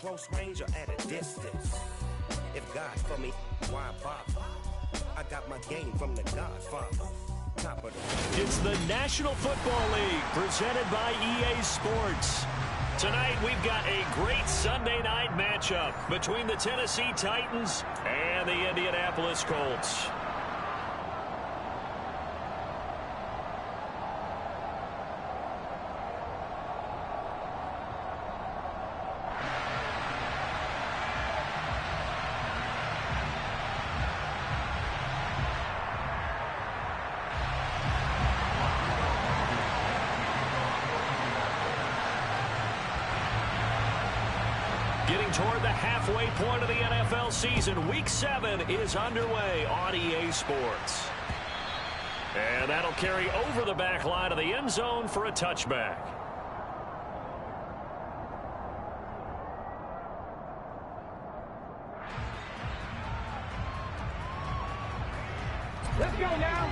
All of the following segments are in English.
close range or at a distance. If God for me, why bother? I got my game from the Godfather. Top of the... It's the National Football League presented by EA Sports. Tonight we've got a great Sunday night matchup between the Tennessee Titans and the Indianapolis Colts. Getting toward the halfway point of the NFL season, Week 7 is underway on EA Sports. And that'll carry over the back line of the end zone for a touchback. Let's go now.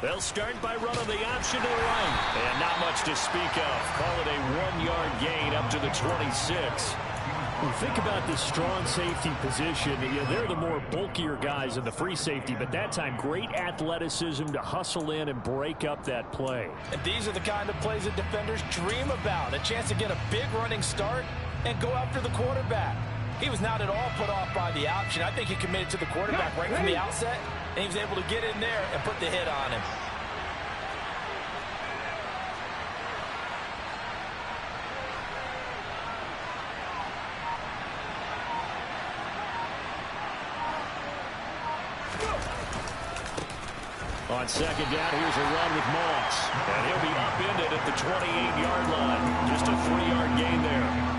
They'll start by running the option to the right. And not much to speak of. Call it a 1-yard gain up to the 26. Well, think about this strong safety position. They're the more bulkier guys in the free safety, but that time great athleticism to hustle in and break up that play. And these are the kind of plays that defenders dream about. A chance to get a big running start and go after the quarterback. He was not at all put off by the option. I think he committed to the quarterback right from the outset, and he was able to get in there and put the hit on him. On second down, here's a run with Moss. And he'll be upended at the 28-yard line. Just a 3-yard gain there.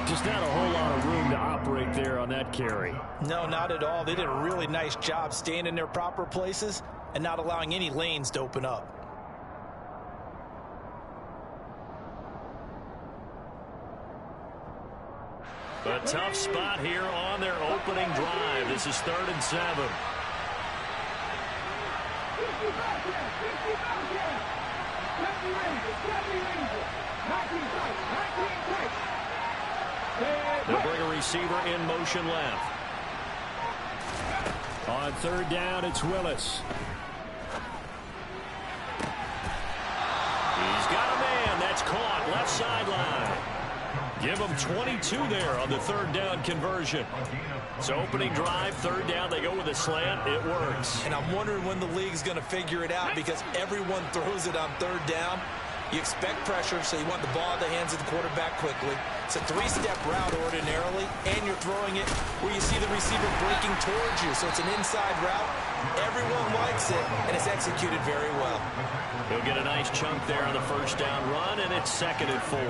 Just not a whole lot of room to operate there on that carry. No, not at all. They did a really nice job staying in their proper places and not allowing any lanes to open up. A tough spot here on their opening drive. This is 3rd and 7. They'll bring a receiver in motion left. On 3rd down, it's Willis. He's got a man. That's caught. Left sideline. Give him 22 there on the 3rd down conversion. So opening drive, 3rd down, they go with a slant. It works. And I'm wondering when the league's going to figure it out because everyone throws it on 3rd down. You expect pressure, so you want the ball in the hands of the quarterback quickly. It's a 3-step route ordinarily, and you're throwing it where you see the receiver breaking towards you. So it's an inside route. Everyone likes it, and it's executed very well. He'll get a nice chunk there on the 1st down run, and it's 2nd and 4.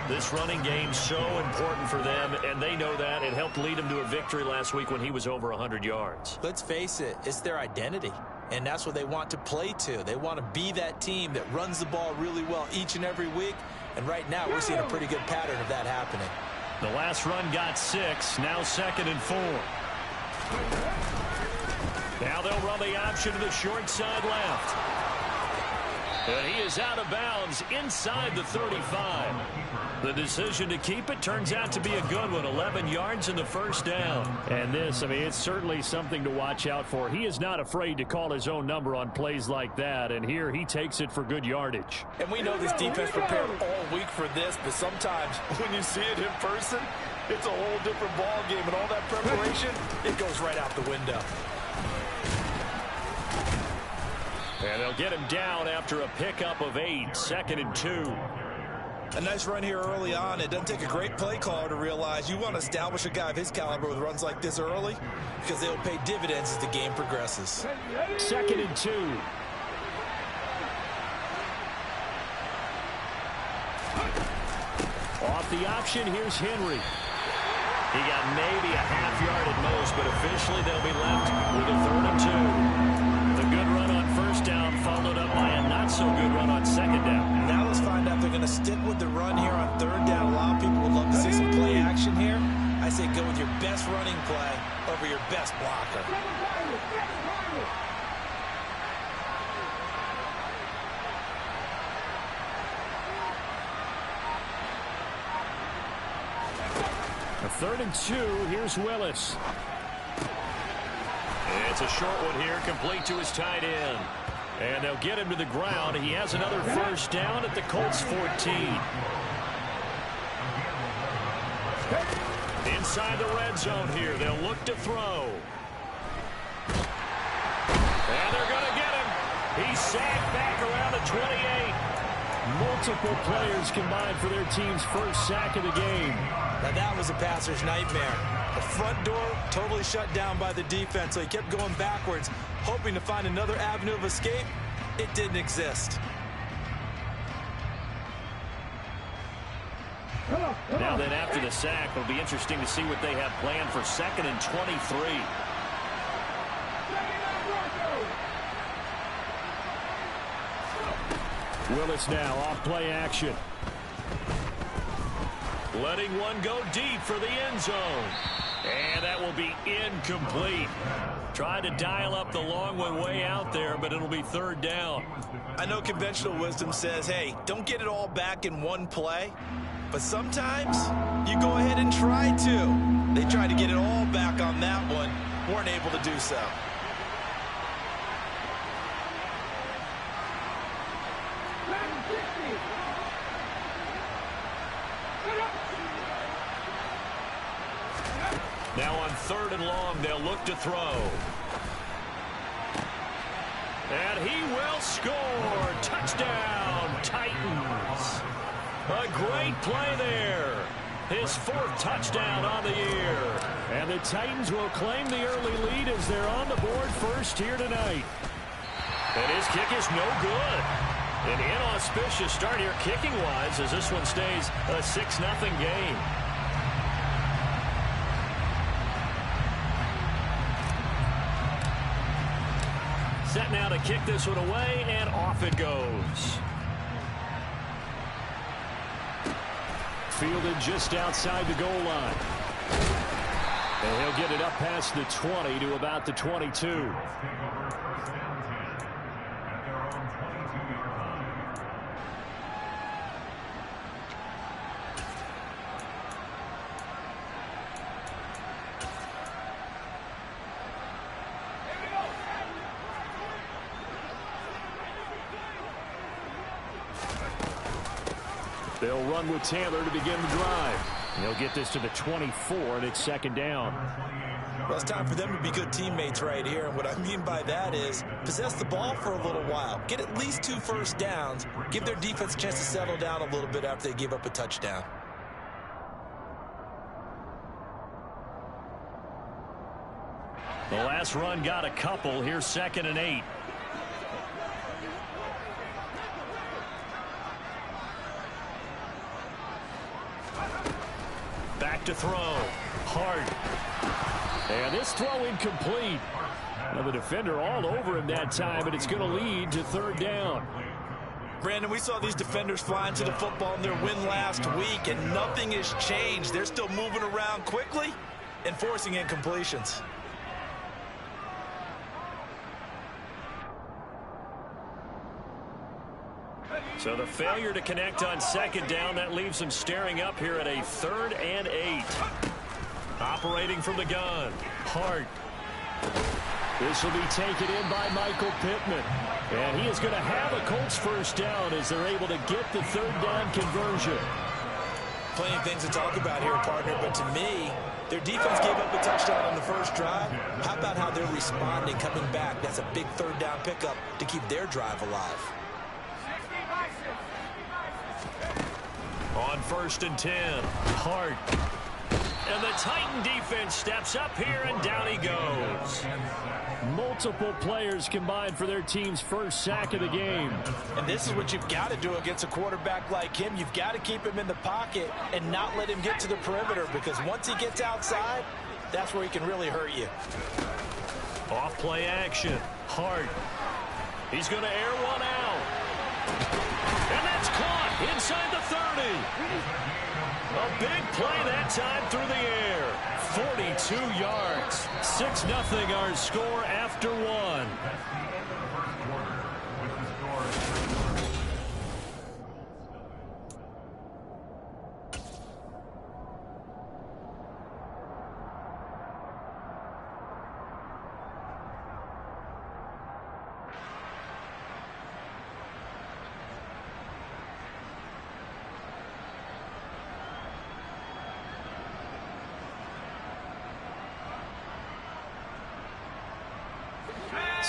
This running game's so important for them, and they know that. It helped lead them to a victory last week when he was over 100 yards. Let's face it, it's their identity. And that's what they want to play to. They want to be that team that runs the ball really well each and every week. And right now, we're seeing a pretty good pattern of that happening. The last run got 6. Now 2nd and 4. Now they'll run the option to the short side left. And he is out of bounds inside the 35. The decision to keep it turns out to be a good one. 11 yards in the 1st down. And this, I mean, it's certainly something to watch out for. He is not afraid to call his own number on plays like that. And here he takes it for good yardage. And we know this defense prepared all week for this, but sometimes when you see it in person, it's a whole different ball game. And all that preparation, it goes right out the window. And they'll get him down after a pickup of 8. 2nd and 2. A nice run here early on. It doesn't take a great play caller to realize you want to establish a guy of his caliber with runs like this early because they'll pay dividends as the game progresses. 2nd and 2. Off the option, here's Henry. He got maybe a half yard at most, but officially they'll be left with a 3rd and 2. The good run on 1st down followed up by a not-so-good run on 2nd down. Now let's find out if they're going to stick with the run here on 3rd down. A lot of people would love to see some play action here. I say go with your best running play over your best blocker. 3rd and 2. Here's Willis. It's a short one here, complete to his tight end. And they'll get him to the ground. He has another first down at the Colts 14. Inside the red zone here. They'll look to throw. And they're going to get him. He's sacked back around the 28. Multiple players combined for their team's first sack of the game. Now that was a passer's nightmare. The front door totally shut down by the defense, so he kept going backwards, hoping to find another avenue of escape. It didn't exist. Now then, after the sack, it'll be interesting to see what they have planned for 2nd and 23. Willis now off play action. Letting one go deep for the end zone. And that will be incomplete. Tried to dial up the long one way out there, but it'll be 3rd down. I know conventional wisdom says, hey, don't get it all back in one play. But sometimes you go ahead and try to. They tried to get it all back on that one. Weren't able to do so. Now on 3rd and long, they'll look to throw. And he will score. Touchdown, Titans. A great play there. His 4th touchdown on the year. And the Titans will claim the early lead as they're on the board first here tonight. And his kick is no good. An inauspicious start here kicking-wise as this one stays a 6-0 game. Set now to kick this one away, and off it goes. Fielded just outside the goal line. And he'll get it up past the 20 to about the 22. They'll run with Taylor to begin the drive. They'll get this to the 24, and it's 2nd down. Well, it's time for them to be good teammates right here. And what I mean by that is possess the ball for a little while. Get at least 2 first downs. Give their defense a chance to settle down a little bit after they give up a touchdown. The last run got a couple. Here's 2nd and 8. Back to throw. Hart. And this throw incomplete. Now the defender all over him that time, but it's going to lead to 3rd down. Brandon, we saw these defenders fly into the football in their win last week, and nothing has changed. They're still moving around quickly and forcing incompletions. So the failure to connect on 2nd down, that leaves them staring up here at a 3rd and 8. Operating from the gun. Hart. This will be taken in by Michael Pittman. And he is going to have a Colts first down as they're able to get the 3rd down conversion. Plenty of things to talk about here, partner, but to me, their defense gave up a touchdown on the first drive. How about how they're responding, coming back? That's a big 3rd down pickup to keep their drive alive. On 1st and 10, Hart. And the Titan defense steps up here, and down he goes. Multiple players combined for their team's first sack of the game. And this is what you've got to do against a quarterback like him. You've got to keep him in the pocket and not let him get to the perimeter, because once he gets outside, that's where he can really hurt you. Off play action. Hart. He's going to air one out. And that's caught inside the 30. A big play that time through the air. 42 yards. 6-0 our score after 1.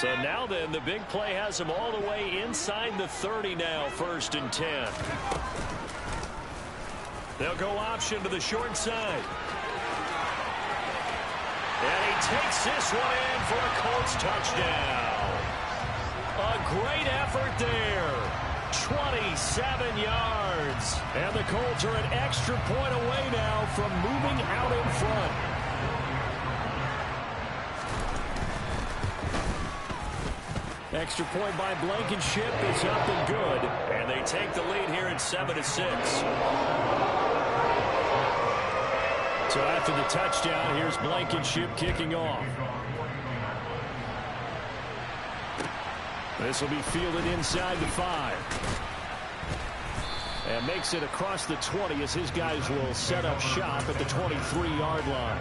So now then, the big play has him all the way inside the 30 now, 1st and 10. They'll go option to the short side. And he takes this one in for a Colts touchdown. A great effort there. 27 yards. And the Colts are an extra point away now from moving out in front. Extra point by Blankenship is up and good. And they take the lead here at 7-6. So after the touchdown, here's Blankenship kicking off. This will be fielded inside the 5. And makes it across the 20 as his guys will set up shop at the 23-yard line.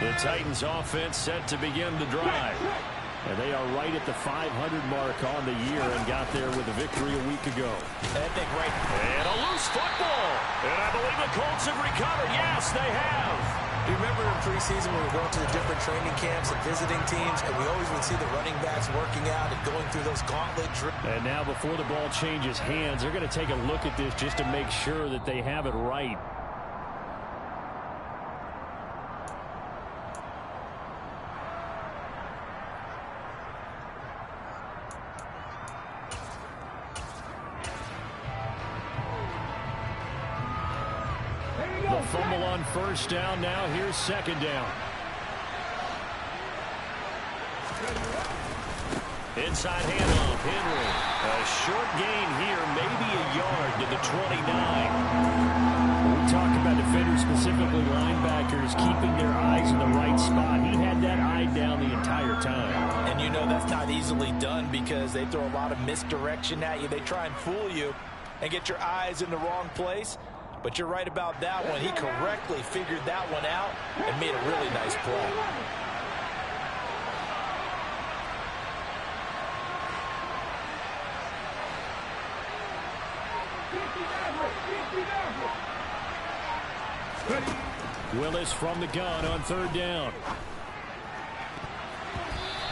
The Titans offense set to begin the drive. And they are right at the 500 mark on the year and got there with a victory a week ago. And a loose football. And I believe the Colts have recovered. Yes, they have. Do you remember in preseason when we were going to the different training camps and visiting teams, and we always would see the running backs working out and going through those gauntlet drills? And now before the ball changes hands, they're going to take a look at this just to make sure that they have it right. Fumble on 1st down. Now here's 2nd down. Inside handoff. Henry. A short gain here, maybe a yard to the 29. We talk about defenders, specifically linebackers, keeping their eyes in the right spot. He had that eye down the entire time. And you know that's not easily done because they throw a lot of misdirection at you. They try and fool you and get your eyes in the wrong place. But you're right about that one. He correctly figured that one out and made a really nice play. Willis from the gun on 3rd down.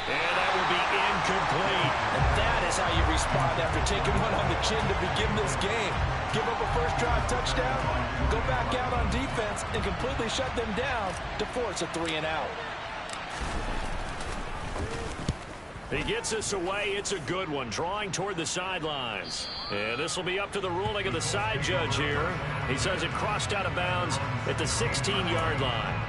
And that will be incomplete. And that is how you respond after taking one on the chin to begin this game. Give up a first drive touchdown, go back out on defense, and completely shut them down to force a 3-and-out. He gets this away. It's a good one. Drawing toward the sidelines. And this will be up to the ruling of the side judge here. He says it crossed out of bounds at the 16-yard line.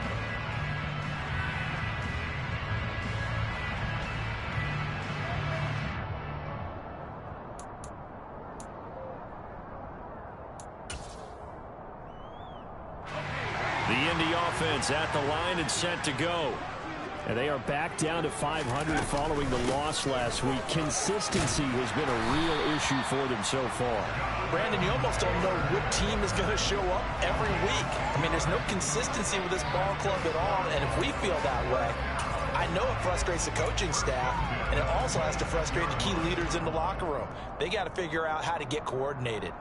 The Indy offense at the line and set to go. And they are back down to 500 following the loss last week. Consistency has been a real issue for them so far. Brandon, you almost don't know what team is going to show up every week. I mean, there's no consistency with this ball club at all, and if we feel that way, I know it frustrates the coaching staff, and it also has to frustrate the key leaders in the locker room. They got to figure out how to get coordinated.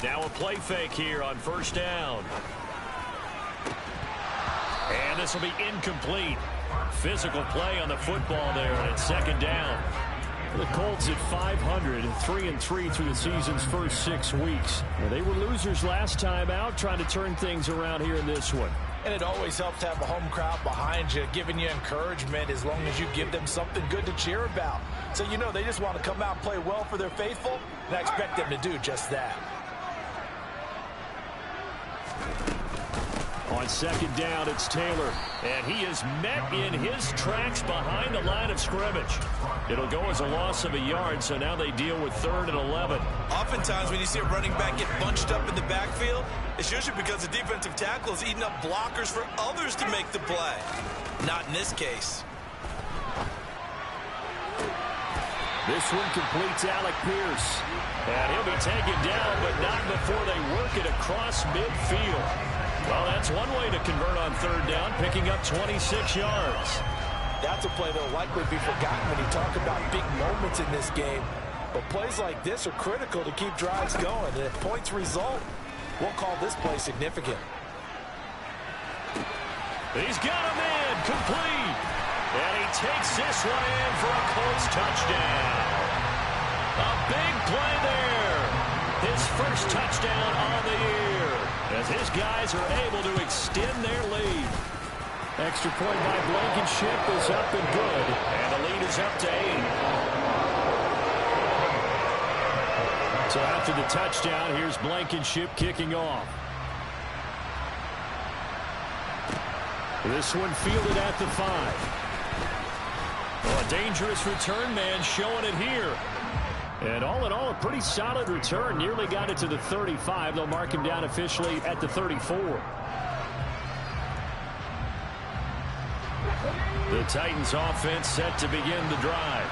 Now a play fake here on 1st down. And this will be incomplete. Physical play on the football there, and it's 2nd down. The Colts at 500, 3-3 through the season's first 6 weeks. Well, they were losers last time out, trying to turn things around here in this one. And it always helps to have a home crowd behind you, giving you encouragement as long as you give them something good to cheer about. So you know they just want to come out and play well for their faithful, and I expect them to do just that. On 2nd down, it's Taylor. And he is met in his tracks behind the line of scrimmage. It'll go as a loss of a yard, so now they deal with 3rd and 11. Oftentimes when you see a running back get bunched up in the backfield, it's usually because the defensive tackle is eating up blockers for others to make the play. Not in this case. This one completes Alec Pierce. And he'll be taken down, but not before they work it across midfield. Well, that's That's one way to convert on third down, picking up 26 yards. That's a play that will likely be forgotten when you talk about big moments in this game. But plays like this are critical to keep drives going. And if points result, we'll call this play significant. He's got a man complete. And he takes this one in for a Colts touchdown. A big play there. His first touchdown on the year, as his guys are able to extend their lead. Extra point by Blankenship is up and good. And the lead is up to 8. So after the touchdown, here's Blankenship kicking off. This one fielded at the 5. Oh, a dangerous return man showing it here. And all in all, a pretty solid return. Nearly got it to the 35. They'll mark him down officially at the 34. The Titans offense set to begin the drive.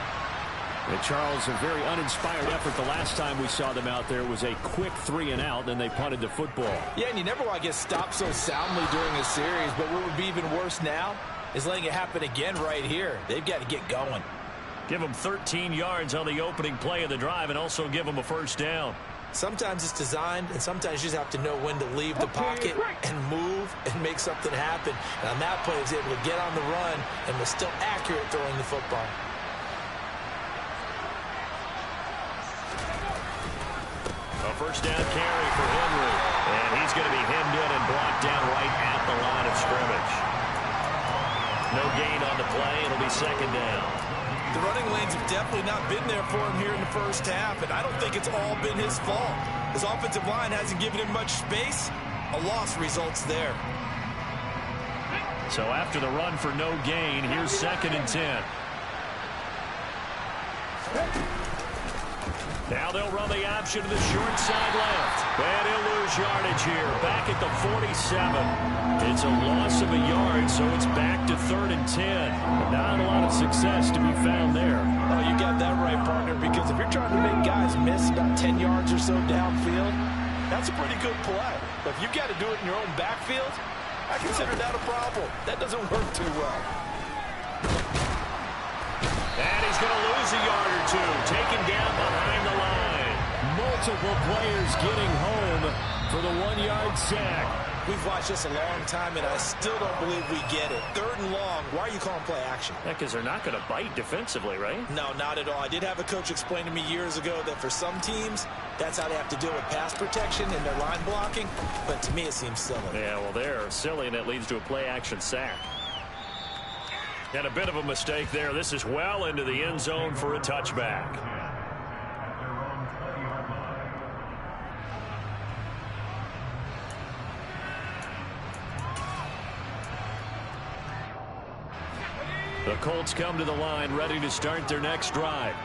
And Charles, a very uninspired effort. The last time we saw them out there was a quick 3-and-out, then they punted the football. Yeah, and you never want to get stopped so soundly during a series, but what would be even worse now is letting it happen again right here. They've got to get going. Give them 13 yards on the opening play of the drive and also give them a first down. Sometimes it's designed, and sometimes you just have to know when to leave the pocket and move and make something happen. And on that play, he was able to get on the run and was still accurate throwing the football. A first down carry for Henry. And he's going to be hemmed in and brought down right at the line of scrimmage. No gain on the play. It'll be second down. The running lanes have definitely not been there for him here in the first half, and I don't think it's all been his fault. His offensive line hasn't given him much space. A loss results there. So after the run for no gain, here's 2nd and 10. Now they'll run the option to the short side left. And he'll lose yardage here. Back at the 47. It's a loss of a yard, so it's back to 3rd and 10. Not a lot of success to be found there. Oh, you got that right, partner, because if you're trying to make guys miss about 10 yards or so downfield, that's a pretty good play. But if you've got to do it in your own backfield, I consider that a problem. That doesn't work too well. And he's going to lose a yard or two. Taken down behind the line. Multiple players getting home for the 1-yard sack. We've watched this a long time, and I still don't believe we get it. 3rd and long. Why are you calling play action? Yeah, because they're not going to bite defensively, right? No, not at all. I did have a coach explain to me years ago that for some teams, that's how they have to deal with pass protection and their line blocking. But to me, it seems silly. Yeah, well, they're silly, and it leads to a play action sack. And a bit of a mistake there. This is well into the end zone for a touchback. The Colts come to the line, ready to start their next drive.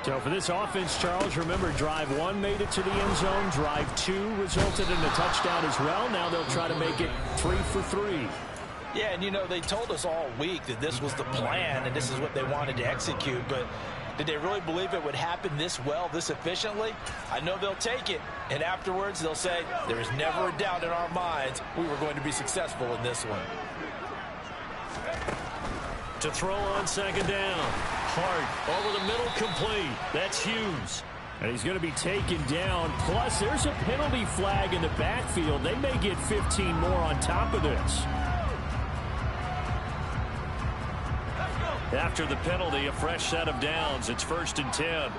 So for this offense, Charles, remember drive 1 made it to the end zone. Drive 2 resulted in a touchdown as well. Now they'll try to make it 3 for 3. Yeah, and you know, they told us all week that this was the plan and this is what they wanted to execute, but did they really believe it would happen this well, this efficiently? I know they'll take it, and afterwards they'll say, there is never a doubt in our minds we were going to be successful in this one. To throw on second down. Hart over the middle, complete. That's Hughes. And he's going to be taken down. Plus, there's a penalty flag in the backfield. They may get 15 more on top of this. After the penalty, a fresh set of downs. It's 1st and 10.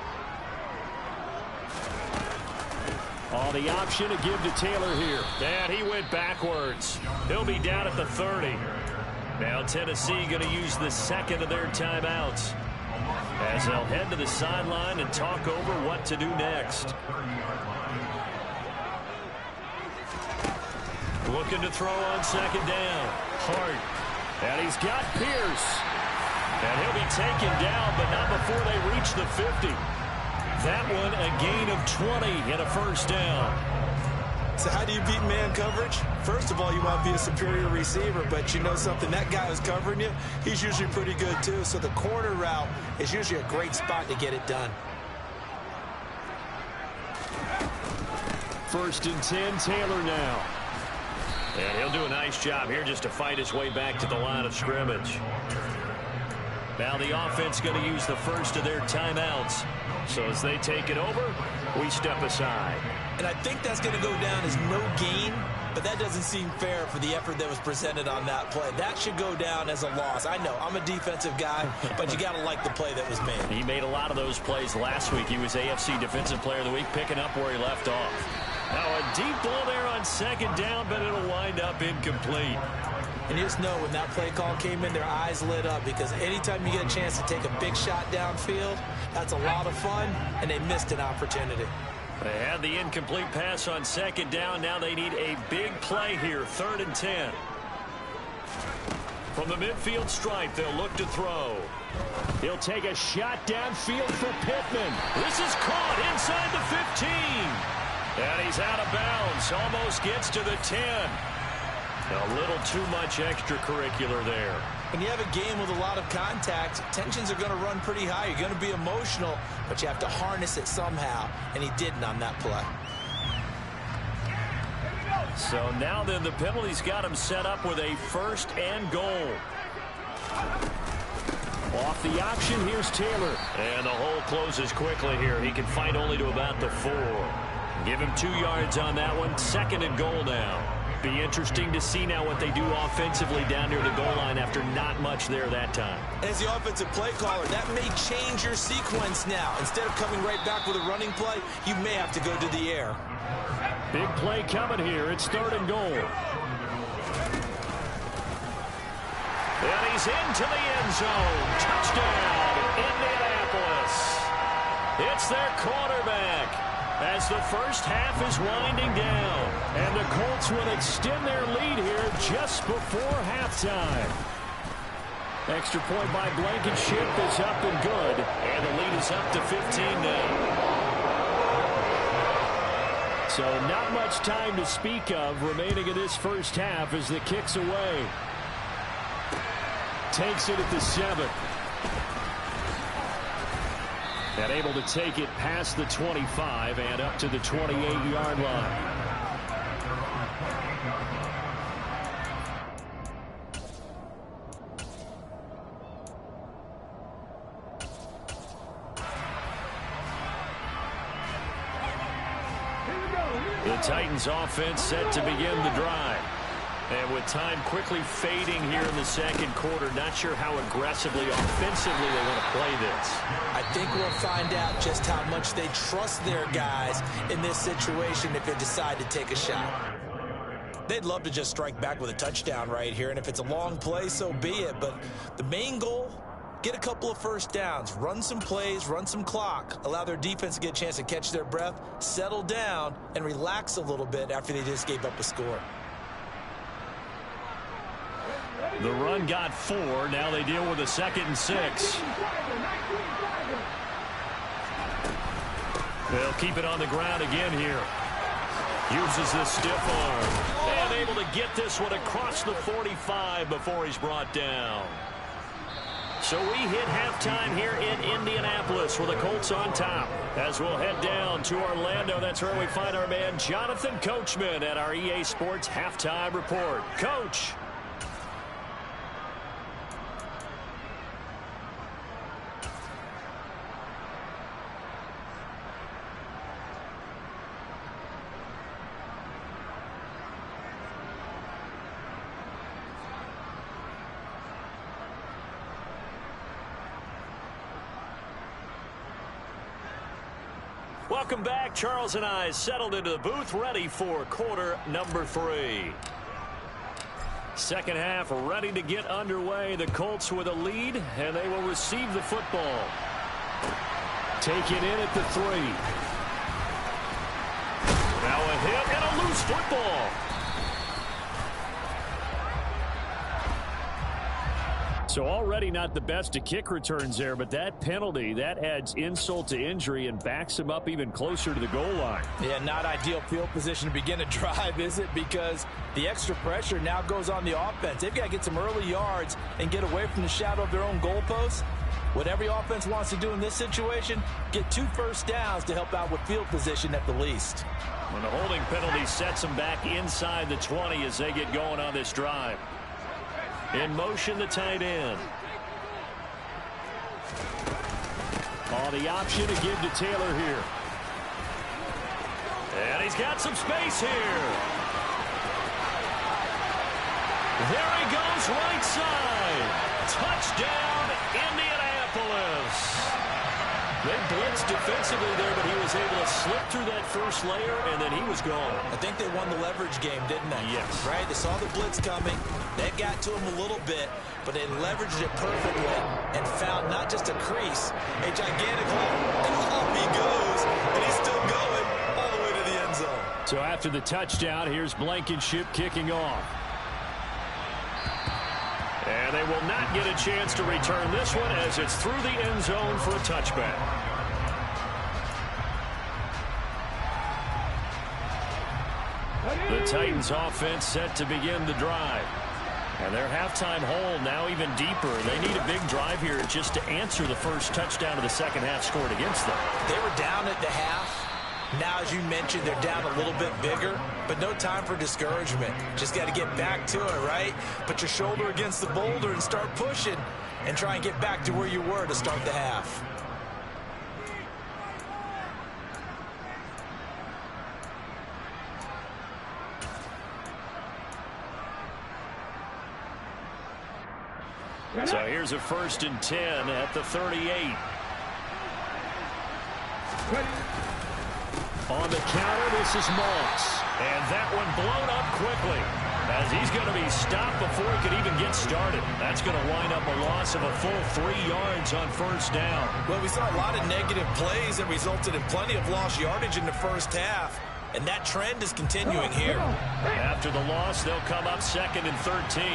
Oh, the option to give to Taylor here. And he went backwards. He'll be down at the 30. Now Tennessee going to use the 2nd of their timeouts as they'll head to the sideline and talk over what to do next. Looking to throw on second down. Hart. And he's got Pierce. And he'll be taken down, but not before they reach the 50. That one a gain of 20 and a first down. So how do you beat man coverage? First of all, you want to be a superior receiver, but you know something, that guy who's covering you, he's usually pretty good too. So the corner route is usually a great spot to get it done. 1st and 10, Taylor now. And he'll do a nice job here just to fight his way back to the line of scrimmage. Now the offense going to use the first of their timeouts. So as they take it over, we step aside. And I think that's going to go down as no gain, but that doesn't seem fair for the effort that was presented on that play. That should go down as a loss. I know, I'm a defensive guy, but you got to like the play that was made. He made a lot of those plays last week. He was AFC Defensive Player of the Week, picking up where he left off. Now a deep ball there on second down, but it'll wind up incomplete. And you just know when that play call came in, their eyes lit up, because anytime you get a chance to take a big shot downfield, that's a lot of fun, and they missed an opportunity. They had the incomplete pass on second down. Now they need a big play here, 3rd and 10. From the midfield stripe, they'll look to throw. He'll take a shot downfield for Pittman. This is caught inside the 15. And he's out of bounds. Almost gets to the 10. A little too much extracurricular there. When you have a game with a lot of contact, tensions are going to run pretty high. You're going to be emotional, but you have to harness it somehow, and he didn't on that play. So now then the penalty's got him set up with a 1st and goal. Off the option, here's Taylor. And the hole closes quickly here. He can fight only to about the 4. Give him 2 yards on that one. 2nd and goal now. Be interesting to see now what they do offensively down near the goal line after not much there that time. As the offensive play caller, that may change your sequence now. Instead of coming right back with a running play, you may have to go to the air. Big play coming here. It's 3rd and goal. And he's into the end zone. Touchdown, Indianapolis. It's their quarterback as the first half is winding down. And the Colts will extend their lead here just before halftime. Extra point by Blankenship is up and good. And the lead is up to 15 now. So not much time to speak of remaining in this first half as the kick's away. Takes it at the 7. And able to take it past the 25 and up to the 28-yard line. The Titans offense set to begin the drive. And with time quickly fading here in the second quarter, not sure how aggressively, offensively they want to play this. I think we'll find out just how much they trust their guys in this situation if they decide to take a shot. They'd love to just strike back with a touchdown right here, and if it's a long play, so be it. But the main goal, get a couple of first downs, run some plays, run some clock, allow their defense to get a chance to catch their breath, settle down, and relax a little bit after they just gave up a score. The run got 4. Now they deal with a 2nd and 6. They'll keep it on the ground again here. Uses the stiff arm. And able to get this one across the 45 before he's brought down. So we hit halftime here in Indianapolis with the Colts on top. As we'll head down to Orlando, that's where we find our man Jonathan Coachman at our EA Sports Halftime Report. Coach. Welcome back. Charles and I settled into the booth, ready for quarter number 3. Second half ready to get underway. The Colts with a lead, and they will receive the football. Take it in at the 3. Now a hit and a loose football. So already not the best of kick returns there, but that penalty, that adds insult to injury and backs him up even closer to the goal line. Yeah, not ideal field position to begin a drive, is it? Because the extra pressure now goes on the offense. They've got to get some early yards and get away from the shadow of their own goalposts. What every offense wants to do in this situation, get 2 first downs to help out with field position at the least. When the holding penalty sets them back inside the 20 as they get going on this drive. In motion, the tight end. The option to give to Taylor here. And he's got some space here. There he goes, right side. Touchdown, Indianapolis. They blitzed defensively there, but he was able to slip through that first layer, and then he was gone. I think they won the leverage game, didn't they? Yes. Right? They saw the blitz coming. That got to him a little bit, but they leveraged it perfectly and found not just a crease, a gigantic hole. And off he goes, and he's still going all the way to the end zone. So after the touchdown, here's Blankenship kicking off. And they will not get a chance to return this one as it's through the end zone for a touchback. The Titans offense set to begin the drive. And their halftime hole now even deeper. They need a big drive here just to answer the first touchdown of the second half scored against them. They were down at the half. Now, as you mentioned, they're down a little bit bigger, but no time for discouragement. Just got to get back to it, right? Put your shoulder against the boulder and start pushing and try and get back to where you were to start the half. So here's a 1st and 10 at the 38. On the counter, this is Moss. And that one blown up quickly as he's going to be stopped before he could even get started. That's going to wind up a loss of a full 3 yards on 1st down. Well, we saw a lot of negative plays that resulted in plenty of lost yardage in the first half, and that trend is continuing here. After the loss, they'll come up 2nd and 13.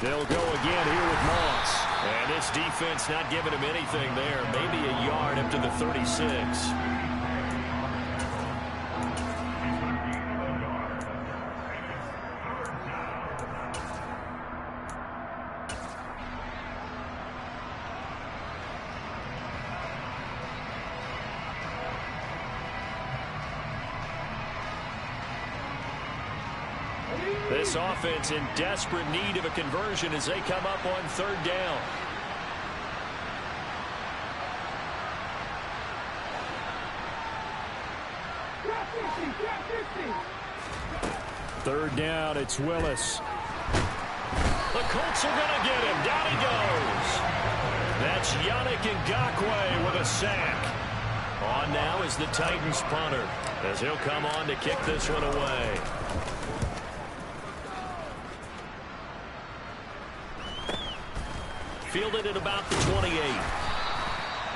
They'll go again here with Moss. And this defense not giving him anything there. Maybe a yard up to the 36. This offense in desperate need of a conversion as they come up on 3rd down. Third down, it's Willis. The Colts are going to get him. Down he goes. That's Yannick Ngakoue with a sack. On now is the Titans punter as he'll come on to kick this one away. Fielded at about the 28.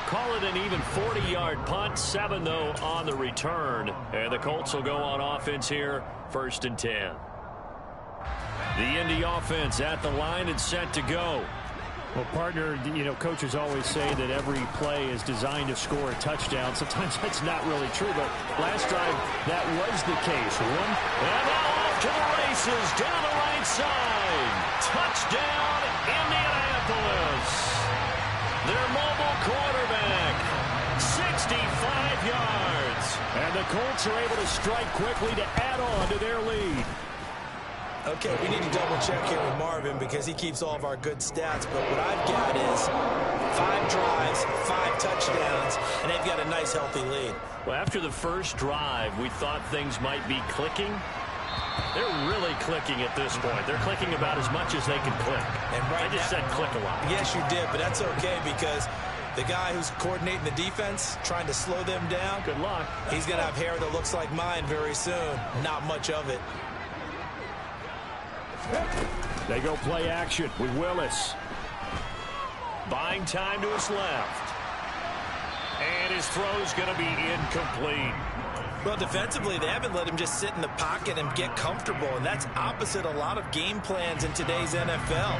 Call it an even 40-yard punt. 7, though, on the return. And the Colts will go on offense here, 1st and 10. The Indy offense at the line and set to go. Well, partner, you know, coaches always say that every play is designed to score a touchdown. Sometimes that's not really true, but last drive, that was the case. And now off to the races, down the right side. Touchdown, Indianapolis. Their mobile quarterback, 65 yards. And the Colts are able to strike quickly to add on to their lead. Okay, we need to double-check here with Marvin because he keeps all of our good stats. But what I've got is 5 drives, 5 touchdowns, and they've got a nice, healthy lead. Well, after the first drive, we thought things might be clicking. They're really clicking at this point. They're clicking about as much as they can click. And right I just said click a lot. Yes, you did, but that's okay because the guy who's coordinating the defense, trying to slow them down, good luck. He's going to have hair that looks like mine very soon. Not much of it. They go play action with Willis. Buying time to his left. And his throw's going to be incomplete. Well, defensively, they haven't let him just sit in the pocket and get comfortable, and that's opposite a lot of game plans in today's NFL.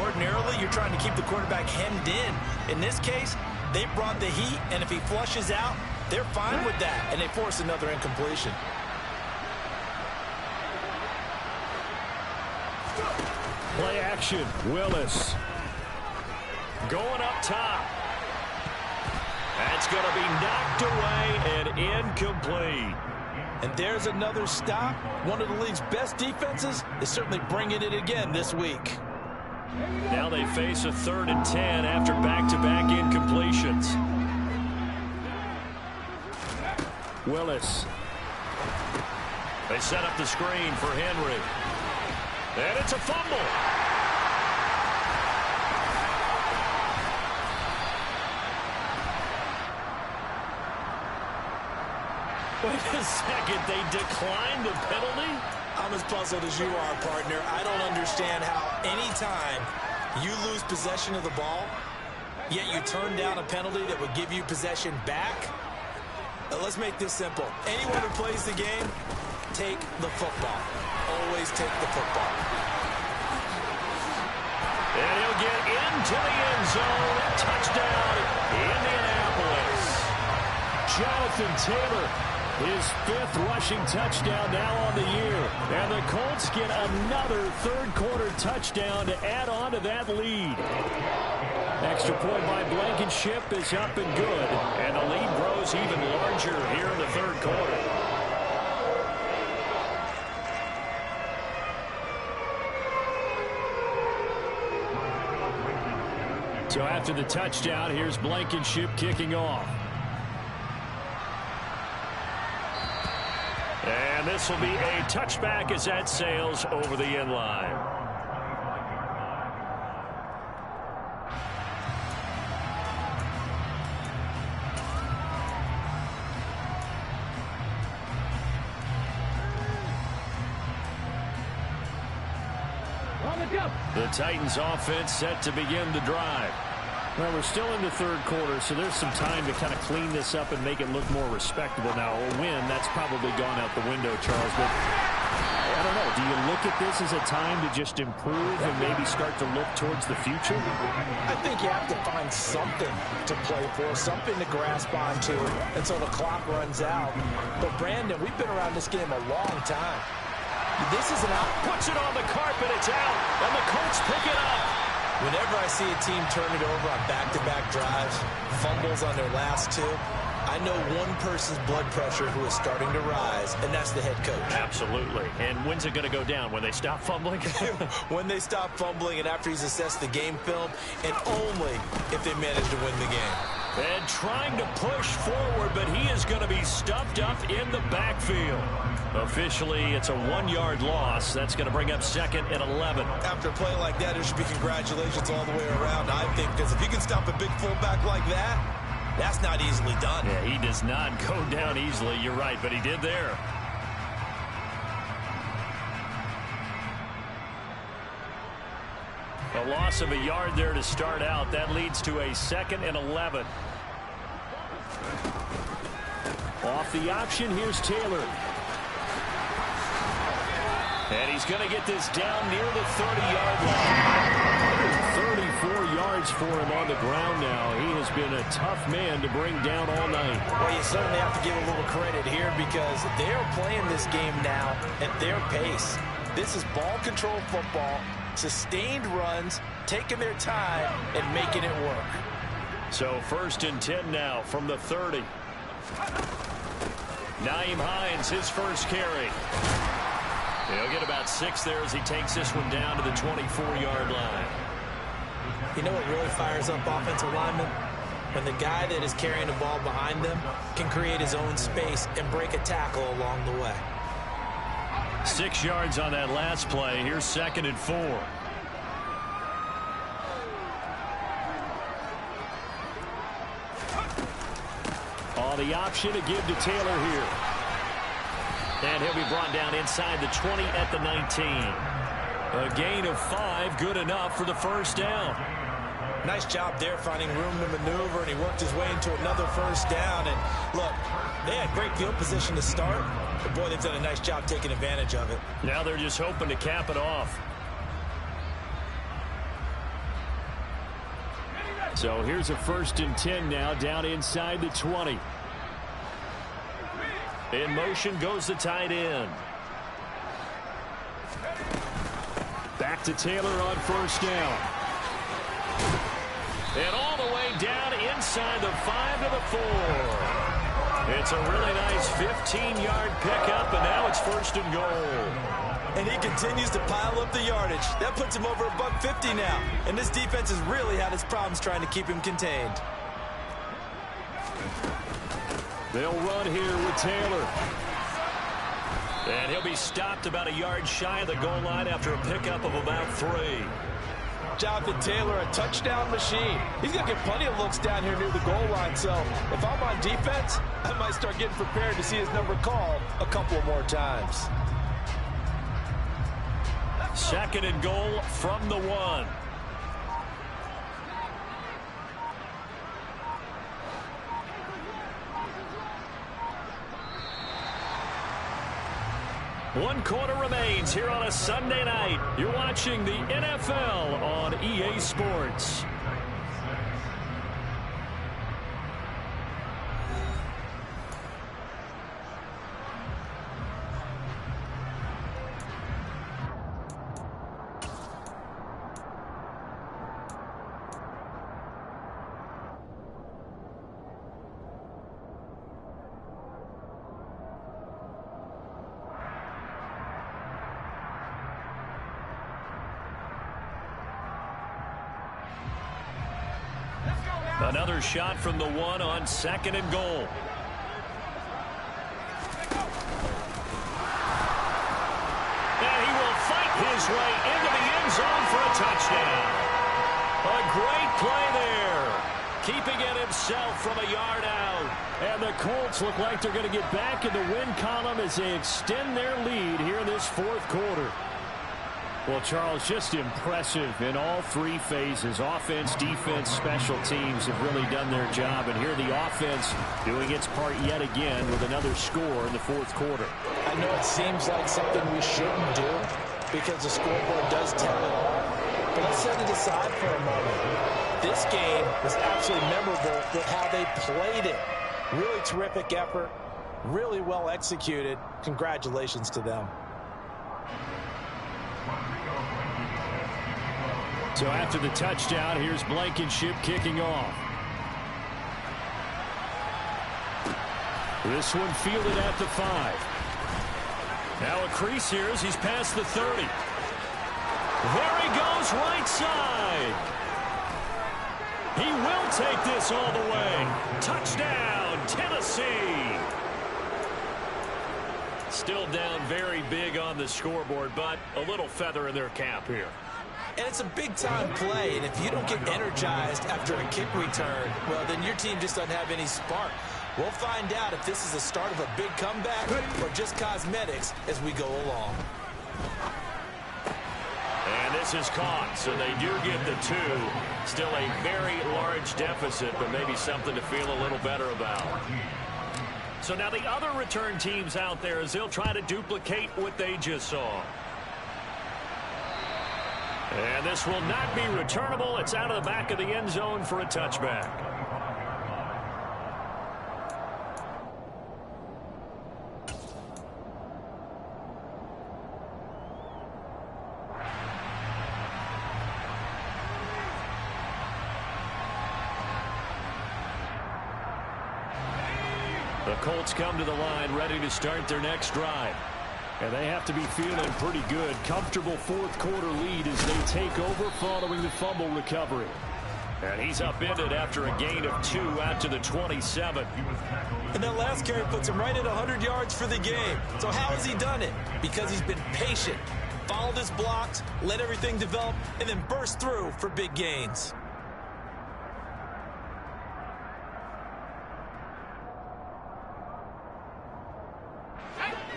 Ordinarily, you're trying to keep the quarterback hemmed in. In this case, they brought the heat, and if he flushes out, they're fine with that, and they force another incompletion. Play action, Willis. Going up top. That's going to be knocked away and incomplete. And there's another stop. One of the league's best defenses is certainly bringing it again this week. Now they face a 3rd and 10 after back-to-back incompletions. Willis. They set up the screen for Henry. And it's a fumble. Wait a second, they declined the penalty? I'm as puzzled as you are, partner. I don't understand how any time you lose possession of the ball, yet you turn down a penalty that would give you possession back. Let's make this simple. Anyone who plays the game, take the football. Always take the football. And he'll get into the end zone. Touchdown, Indianapolis. Jonathan Taylor, his 5th rushing touchdown now on the year. And the Colts get another 3rd-quarter touchdown to add on to that lead. Extra point by Blankenship is up and good. And the lead grows even larger here in the 3rd quarter. So after the touchdown, here's Blankenship kicking off. And this will be a touchback as that sails over the end line. The Titans offense set to begin the drive. Well, we're still in the 3rd quarter, so there's some time to kind of clean this up and make it look more respectable. Now, a win, that's probably gone out the window, Charles. But I don't know. Do you look at this as a time to just improve and maybe start to look towards the future? I think you have to find something to play for, something to grasp onto until the clock runs out. But, Brandon, we've been around this game a long time. This is an out. Puts it on the carpet. It's out. And the Colts pick it up. Whenever I see a team turn it over on back-to-back drives, fumbles on their last 2, I know one person's blood pressure who is starting to rise, and that's the head coach. Absolutely. And when's it going to go down? When they stop fumbling? When they stop fumbling and after he's assessed the game film, and only if they manage to win the game. And trying to push forward, but he is going to be stuffed up in the backfield. Officially, it's a 1-yard loss. That's going to bring up 2nd and 11. After a play like that, there should be congratulations all the way around, I think, because if you can stop a big fullback like that, that's not easily done. Yeah, he does not go down easily. You're right, but he did there. A loss of a yard there to start out. That leads to a 2nd and 11. Off the option, here's Taylor. And he's going to get this down near the 30-yard line. 34 yards for him on the ground now. He has been a tough man to bring down all night. Well, you certainly have to give a little credit here because they're playing this game now at their pace. This is ball control football, sustained runs, taking their time and making it work. So 1st and 10 now from the 30. Nyheim Hines, his first carry. He'll get about 6 there as he takes this one down to the 24-yard line. You know what really fires up offensive linemen? When the guy that is carrying the ball behind them can create his own space and break a tackle along the way. 6 yards on that last play. Here's 2nd and 4. On the option to give to Taylor here. And he'll be brought down inside the 20 at the 19. A gain of 5, good enough for the first down. Nice job there finding room to maneuver, and he worked his way into another first down. And look, they had great field position to start, but boy, they've done a nice job taking advantage of it. Now they're just hoping to cap it off. So here's a 1st and 10 now down inside the 20. In motion goes the tight end. Back to Taylor on 1st down. And all the way down inside the 5 to the 4. It's a really nice 15-yard pickup, and now it's 1st and goal. And he continues to pile up the yardage. That puts him over $150 now. And this defense has really had its problems trying to keep him contained. They'll run here with Taylor. And he'll be stopped about a yard shy of the goal line after a pickup of about 3. Jonathan Taylor, a touchdown machine. He's going to get plenty of looks down here near the goal line. So if I'm on defense, I might start getting prepared to see his number called a couple more times. 2nd and goal from the 1. One quarter remains here on a Sunday night. You're watching the NFL on EA Sports. Another shot from the 1 on 2nd and goal. And he will fight his way into the end zone for a touchdown. A great play there. Keeping it himself from a yard out. And the Colts look like they're going to get back in the win column as they extend their lead here in this 4th quarter. Well, Charles, just impressive in all 3 phases. Offense, defense, special teams have really done their job. And here the offense doing its part yet again with another score in the 4th quarter. I know it seems like something we shouldn't do because the scoreboard does tell it all. But let's set it aside for a moment. This game was absolutely memorable with how they played it. Really terrific effort. Really well executed. Congratulations to them. So after the touchdown, here's Blankenship kicking off. This one fielded at the 5. Now a crease here as he's past the 30. There he goes right side. He will take this all the way. Touchdown, Tennessee. Still down very big on the scoreboard, but a little feather in their cap here. And it's a big-time play, and if you don't get energized after a kick return, well, then your team just doesn't have any spark. We'll find out if this is the start of a big comeback or just cosmetics as we go along. And this is caught, so they do get the 2. Still a very large deficit, but maybe something to feel a little better about. So now the other return teams out there as they'll try to duplicate what they just saw. And this will not be returnable. It's out of the back of the end zone for a touchback. The Colts come to the line ready to start their next drive. And they have to be feeling pretty good. Comfortable 4th quarter lead as they take over following the fumble recovery. And he's upended after a gain of 2 out to the 27. And that last carry puts him right at 100 yards for the game. So how has he done it? Because he's been patient, followed his blocks, let everything develop, and then burst through for big gains.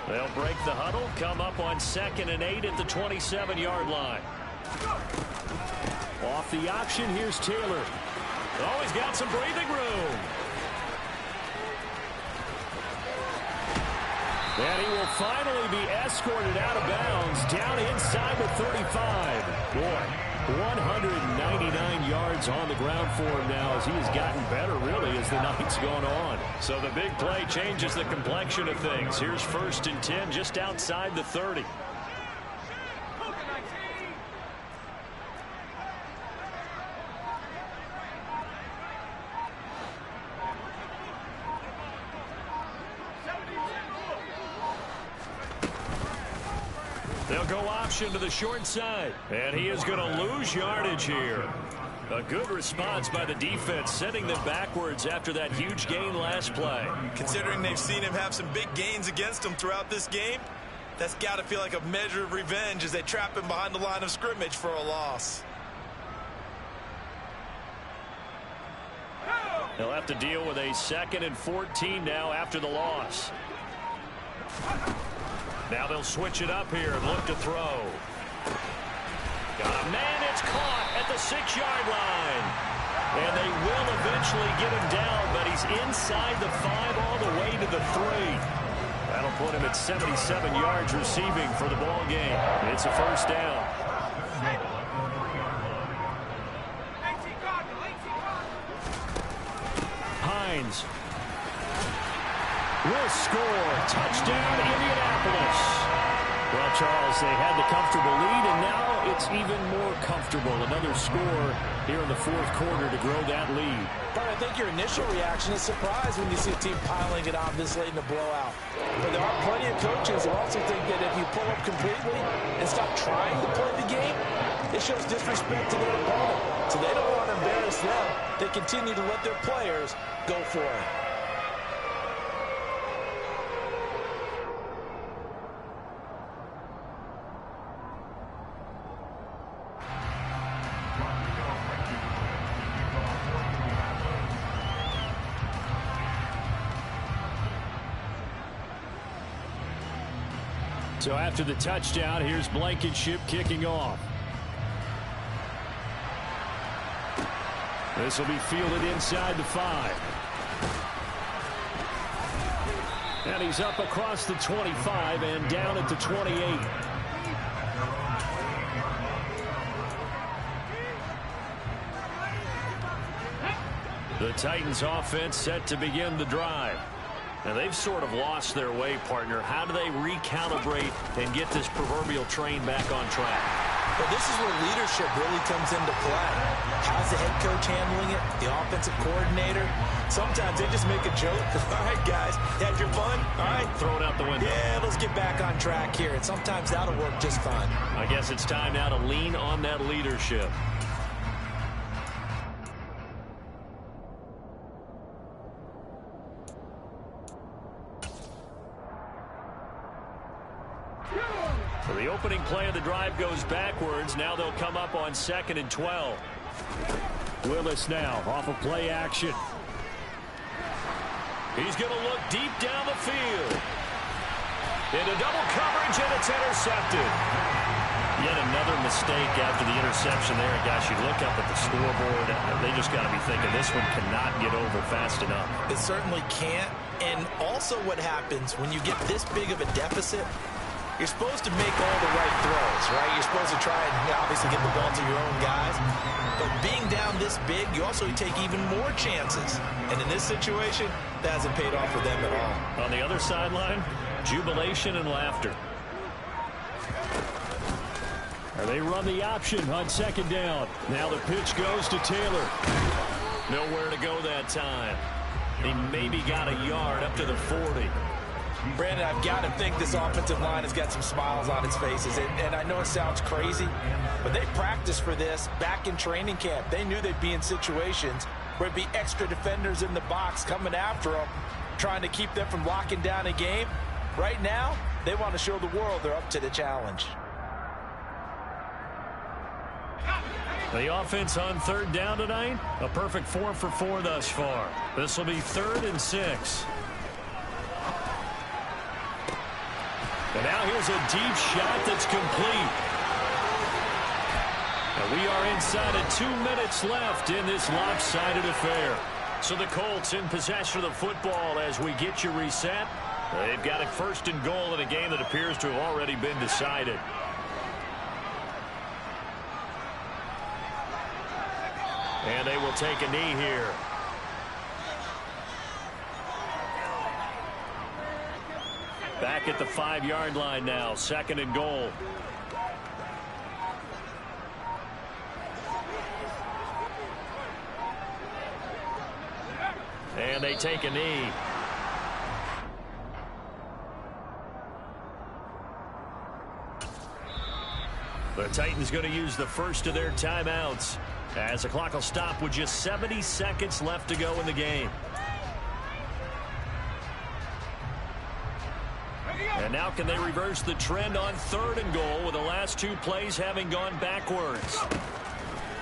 They'll break the huddle, come up on 2nd and 8 at the 27-yard line. Off the option, here's Taylor. Oh, he's got some breathing room. And he will finally be escorted out of bounds down inside the 35. Boy, 199 yards on the ground for him now as he has gotten better, really, as the night's gone on. So the big play changes the complexion of things. Here's 1st and 10 just outside the 30. They'll go option to the short side. And he is going to lose yardage here. A good response by the defense, sending them backwards after that huge gain last play. Considering they've seen him have some big gains against them throughout this game, that's got to feel like a measure of revenge as they trap him behind the line of scrimmage for a loss. They'll have to deal with a 2nd and 14 now after the loss. Now they'll switch it up here and look to throw. Got a man, it's caught at the 6-yard line. And they will eventually get him down, but he's inside the 5 all the way to the 3. That'll put him at 77 yards receiving for the ball game. It's a first down. Hines will score. Touchdown, Indianapolis. Well, Charles, they had the comfortable lead, and now it's even more comfortable. Another score here in the 4th quarter to grow that lead. But I think your initial reaction is surprise when you see a team piling it on this late in the blowout. But there are plenty of coaches who also think that if you pull up completely and stop trying to play the game, it shows disrespect to their opponent. So they don't want to embarrass them. They continue to let their players go for it. So after the touchdown, here's Blankenship kicking off. This will be fielded inside the 5. And he's up across the 25 and down at the 28. The Titans offense set to begin the drive. Now, they've sort of lost their way, partner. How do they recalibrate and get this proverbial train back on track? But this is where leadership really comes into play. How's the head coach handling it? The offensive coordinator? Sometimes they just make a joke. All right, guys, had your fun? All right. Throw it out the window. Yeah, let's get back on track here. And sometimes that'll work just fine. I guess it's time now to lean on that leadership. The opening play of the drive goes backwards. Now they'll come up on 2nd and 12. Willis now off of play action. He's going to look deep down the field. Into double coverage, and it's intercepted. Yet another mistake after the interception there. Guys, you look up at the scoreboard, they just got to be thinking this one cannot get over fast enough. It certainly can't. And also what happens when you get this big of a deficit, you're supposed to make all the right throws, right? You're supposed to try and obviously get the ball to your own guys. But being down this big, you also take even more chances. And in this situation, that hasn't paid off for them at all. On the other sideline, jubilation and laughter. They run the option on 2nd down. Now the pitch goes to Taylor. Nowhere to go that time. He maybe got a yard up to the 40. Brandon, I've got to think this offensive line has got some smiles on its faces. And I know it sounds crazy, but they practiced for this back in training camp. They knew they'd be in situations where it'd be extra defenders in the box coming after them, trying to keep them from locking down a game. Right now, they want to show the world they're up to the challenge. The offense on 3rd down tonight, a perfect 4 for 4 thus far. This will be 3rd and 6. And now here's a deep shot that's complete. And we are inside of 2 minutes left in this lopsided affair. So the Colts in possession of the football as we get you reset. They've got it 1st and goal in a game that appears to have already been decided. And they will take a knee here. Back at the 5-yard line now, 2nd and goal. And they take a knee. The Titans going to use the first of their timeouts as the clock will stop with just 70 seconds left to go in the game. And now can they reverse the trend on 3rd and goal with the last 2 plays having gone backwards?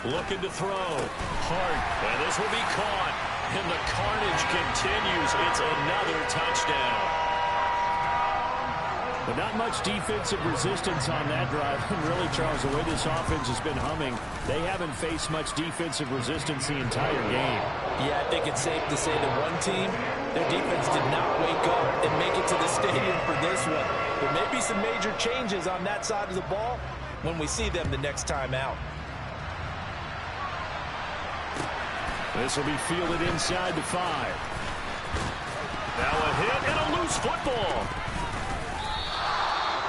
Looking to throw. Hart. And this will be caught. And the carnage continues. It's another touchdown. But not much defensive resistance on that drive. And really, Charles, the way this offense has been humming, they haven't faced much defensive resistance the entire game. Yeah, I think it's safe to say that one team, their defense did not wake up and make it to the stadium for this one. There may be some major changes on that side of the ball when we see them the next time out. This will be fielded inside the 5. Now a hit and a loose football.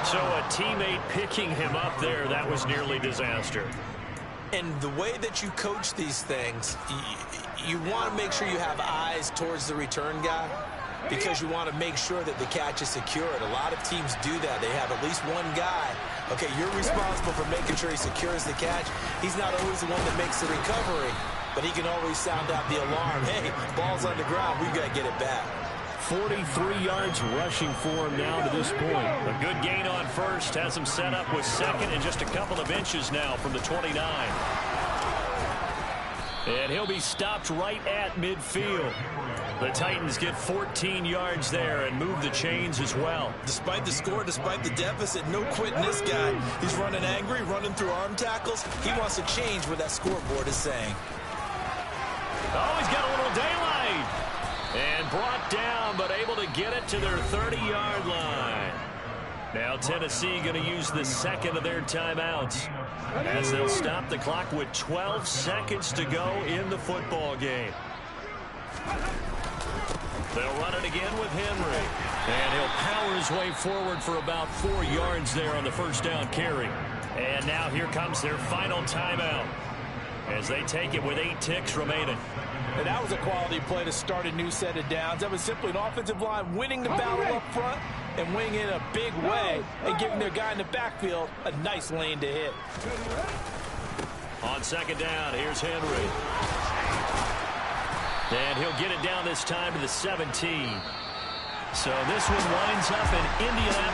So a teammate picking him up there, that was nearly disaster. And the way that you coach these things, you want to make sure you have eyes towards the return guy because you want to make sure that the catch is secured. A lot of teams do that. They have at least one guy. Okay, you're responsible for making sure he secures the catch. He's not always the one that makes the recovery, but he can always sound out the alarm. Hey, ball's on the ground. We've got to get it back. 43 yards rushing for him now to this point. A good gain on first has him set up with 2nd and just a couple of inches now from the 29. And he'll be stopped right at midfield. The Titans get 14 yards there and move the chains as well. Despite the score, despite the deficit, no quitting this guy. He's running angry, running through arm tackles. He wants to change what that scoreboard is saying. Oh, he's got a little daylight. And brought down, but able to get it to their 30-yard line. Now Tennessee going to use the 2nd of their timeouts as they'll stop the clock with 12 seconds to go in the football game. They'll run it again with Henry. And he'll power his way forward for about 4 yards there on the first down carry. And now here comes their final timeout as they take it with 8 ticks remaining. And that was a quality play to start a new set of downs. That was simply an offensive line winning the battle up front and winning in a big way and giving their guy in the backfield a nice lane to hit. On 2nd down, here's Henry. And he'll get it down this time to the 17. So this one winds up in Indianapolis.